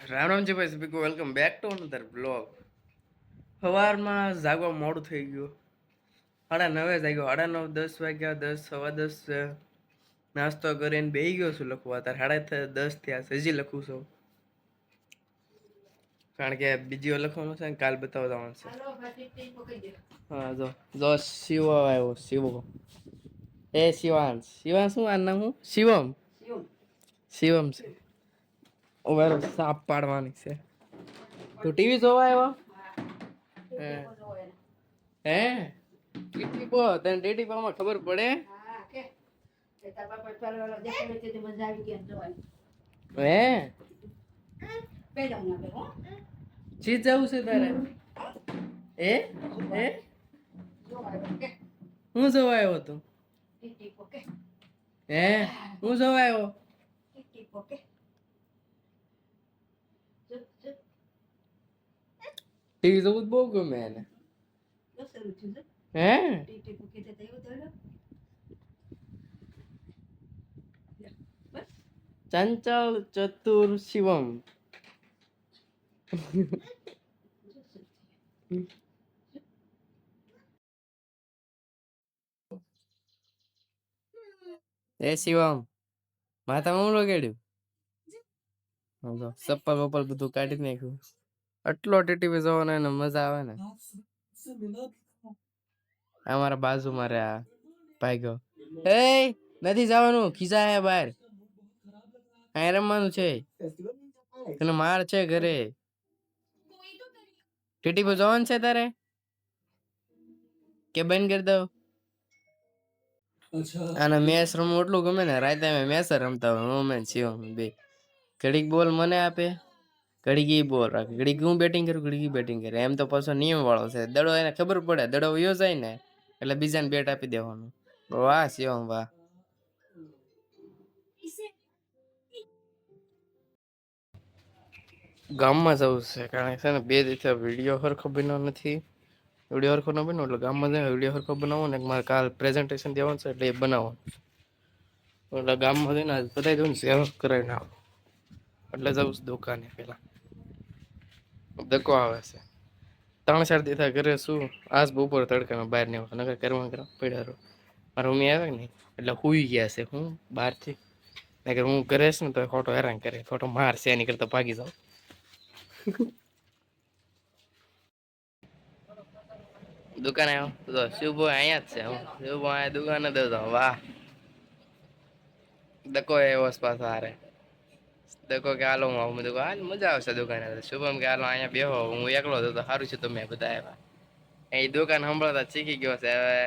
રામ રામજી ભાઈ સભી welcome back to another blog. સવારમાં જાગવા મોડું થઈ ગયું. 9:30 જાગ્યો. 9:30 10 વાગ્યા, 10 સવા 10 છે. નાસ્તો કરીને બેહી ગયો છું લખવા. અત્યારે 10:30 થયા છે. હજી લખું છું કારણ કે બીજી લખવાનું છે ને કાલ બતાવવા જવાનું છે. હા જો જો શિવો આવ્યો. શિવો એ શિવાંશ. શિવાંશ શું આ નામ? હું શિવમ. શિવમ છે. ઓવેર સાપ પાડવાની છે. તું ટીવી જોવા આવ્યો? હે ટીટી પો તને ટીટી પામાં ખબર પડે? હે ચીજ જવું છે તારે? એ એ હું જોવા આવ્યો તું? હે હું જોવા આવ્યો? ટીવી જોવું જ બહુ ગમે એને. હે ચંચળ ચતુર શિવમ. એ શિવમ માથામાં હું લગાડ્યું? ચપ્પલ બપ્પલ બધું કાઢી નાખ્યું. આટલો ટીવી જોવાનો એને મજા આવે ને. અમારા બાજુમાં રે આ ભાગ્યો. એ નથી જવાનું, ખીજા હે બહાર. અહીં રમવાનું છે. તને માર છે ઘરે. ટીટી પર જવાનું છે તારે કે બંધ કરી દઉં? અને મેચ રમવું એટલું ગમે ને. રાતે મેચ રમતા હોય હું શિવમ બે. ઘડીક બોલ મને આપે, ઘડીક ઈ બોલ રાખે. ઘડીક હું બેટિંગ કરું, ઘડીક ઈ બેટિંગ કરે. એમ તો પાછો નિયમ વાળો છે. દડો એને ખબર પડે, દડો વયો જાય ને એટલે બીજાને બેટ આપી દેવાનું. વાહ શિવમ વાહ. ગામમાં જવું છે કારણ કે છે ને 2 દિવસ વિડીયો હરખો બન્યો નથી. વિડીયો હરખો ન બન્યો એટલે ગામમાં જાય વિડીયો હરખો બનાવો ને મારે કાલ પ્રેઝન્ટેશન દેવાનું છે એટલે એ બનાવવાનું. એટલે ગામમાં જઈને બતાવી દઉં ને સેવા કરાવીને આવો એટલે જવું છું દુકાને. પેલા ધક્કો આવે છે. 3-4 દિવસ ઘરે શું આજ બપોર તડકામાં બહાર નહીં નકર કરવા પડ્યા રહો. મારા મમ્મી આવે ને એટલે હુઈ ગયા છે હું બહારથી. નકર હું ઘરે છું ને તો ખોટો હેરાન કરે, ખોટો મારશે એની કરતા ભાગી જાઉં. દુકાને આવ્યો શિવભો અહીંયા જ છે. શિવભો અહીંયા દુકાને દઉં. વાહ ધક્કો એવો પાછો હારે. દેખો કે હાલો હું આવું. હાલ મજા આવશે દુકાને. શુભમ કે હાલો અહીંયા બેહો, હું એકલો હતો તો સારું છે તમે બધા આવ્યા. એ દુકાન સંભાળતા શીખી ગયો છે હવે.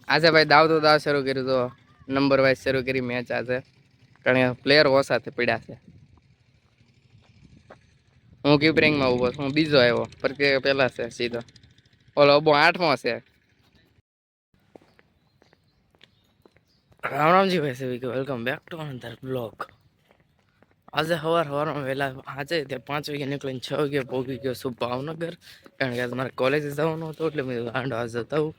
આજે ભાઈ દાવ શરૂ કર્યું તો નંબર વાઇઝ શરૂ કરી મેચ આજે. કારણ કે પ્લેયર ઓછા પડ્યા છે. હું કીપરિંગમાં ઉભો છું. હું બીજો આવ્યો પર કે પેલા છે સીધો. ઓલો બહુ 8મો છે. રામ રામજી ભાઈ સભી welcome back to another blog. આજે સવારમાં વહેલા આજે 5 વાગે નીકળીને 6 વાગે પહોંચી ગયો છું ભાવનગર. કારણ કે મારે કોલેજ જવાનું હતું એટલે મેં ગાંડો આજ જતા હું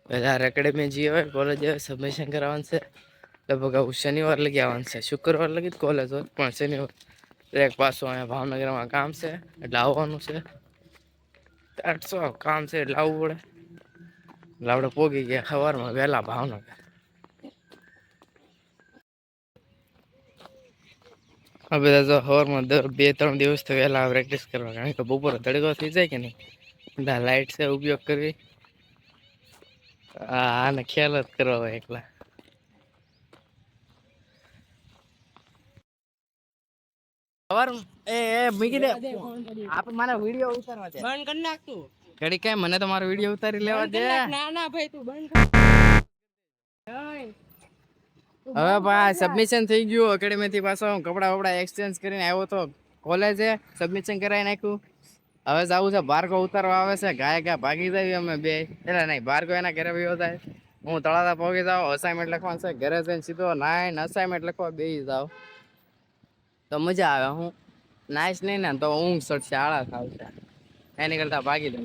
પહેલાં એકેડેમી જઈએ હોય કોલેજ સબમિશન કરાવવાનું છે. લગભગ આવું શનિવાર લગી આવવાનું છે. શુક્રવાર લગી જ કોલેજ હોય પણ શનિવાર એક પાછું અહીંયા ભાવનગરમાં કામ છે એટલે આવવાનું છે. 800 કામ છે એટલે આવવું પડે. એટલે આપણે પહોંચી ગયા સવારમાં વહેલા ભાવનગર. આ બધા જો સવારમાં 2-3 દિવસ તો વહેલા પ્રેક્ટિસ કરવા કારણ કે બપોરે તડકો થઈ જાય કે નહીં એટલે લાઇટ છે ઉપયોગ કરવી. આને ખ્યાલ જ કરવા હોય એકલા. મૂકી દે આપ મારા વિડિયો ઉતારવા છે. બંધ કરી નાખ તું ઘડી કઈ મને તો મારો વિડિયો ઉતારી લેવા દે. ના ના ભાઈ તું બંધ હવે ભાઈ સબમિશન થઈ ગયું. એકેડેમી થી પાછો કપડા વપડા એક્સચેન્જ કરીને આવ્યો તો કોલેજે સબમિશન કરાવી નાખ્યું. હવે જવું છે ભાર્ગવ ઉતારવા આવે છે. ગાય ભાગી જાય અમે બે એટલે નહીં ભાર્ગવ એના ઘરે વયો જાય. હું તળાજા પહોંચી જાઉં. અસાઇનમેન્ટ લખવાનું છે. ઘરે જઈને સીધો 9 અસાઇનમેન્ટ લખવા બેસી જાઉં તો મજા આવે. હું નાઈશ નહીં ને તો ઊંઘ ચડશે, આળસ આવશે. એની કરતા ભાગી દઉં.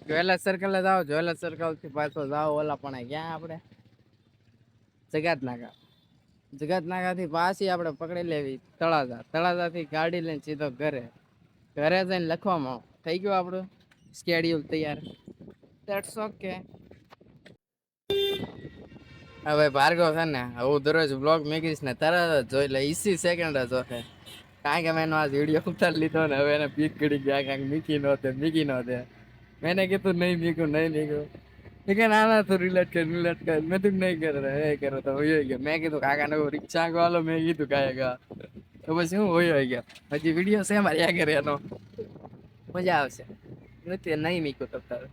જ્વેલર્સ સર્કલ જાઓ, જ્વેલર્સ સર્કલ થી પાછો જાઓ ઓલા પણ ક્યાં આપણે જગાત નાકા, જગાત નાકા થી પાછી આપણે પકડી લેવી તળાજા, તળાજા થી ગાડી લઈને સીધો ઘરે, ઘરે જઈને લખવામાં થઈ ગયું આપણું સ્કેડ્યુલ તૈયાર. That's okay. હવે ભાર્ગવ છે ને હું દરરોજ બ્લોગ મેકીશ ને તરત જ જોઈ લે, 20 સેકન્ડ જ જોશે. કારણ કે મેં આ વિડીયો ઉતારી લીધો ને હવે એને પીક કરી ગયા કાંઈક મીકી નો દે. મેને કીધું નહીં મીકું. કે ના તું રિલેટ કર મેં તું નહીં કરે એ કરે તો હોય ગયો. મેં કીધું કાકા ને રિક્ષા વાલો મેં કીધું કાંઈ તો પછી હું હોય ગયા. હજી વિડીયો છે મારી આગળ એનો, મજા આવશે. નથી નહીં મીકું તો તારે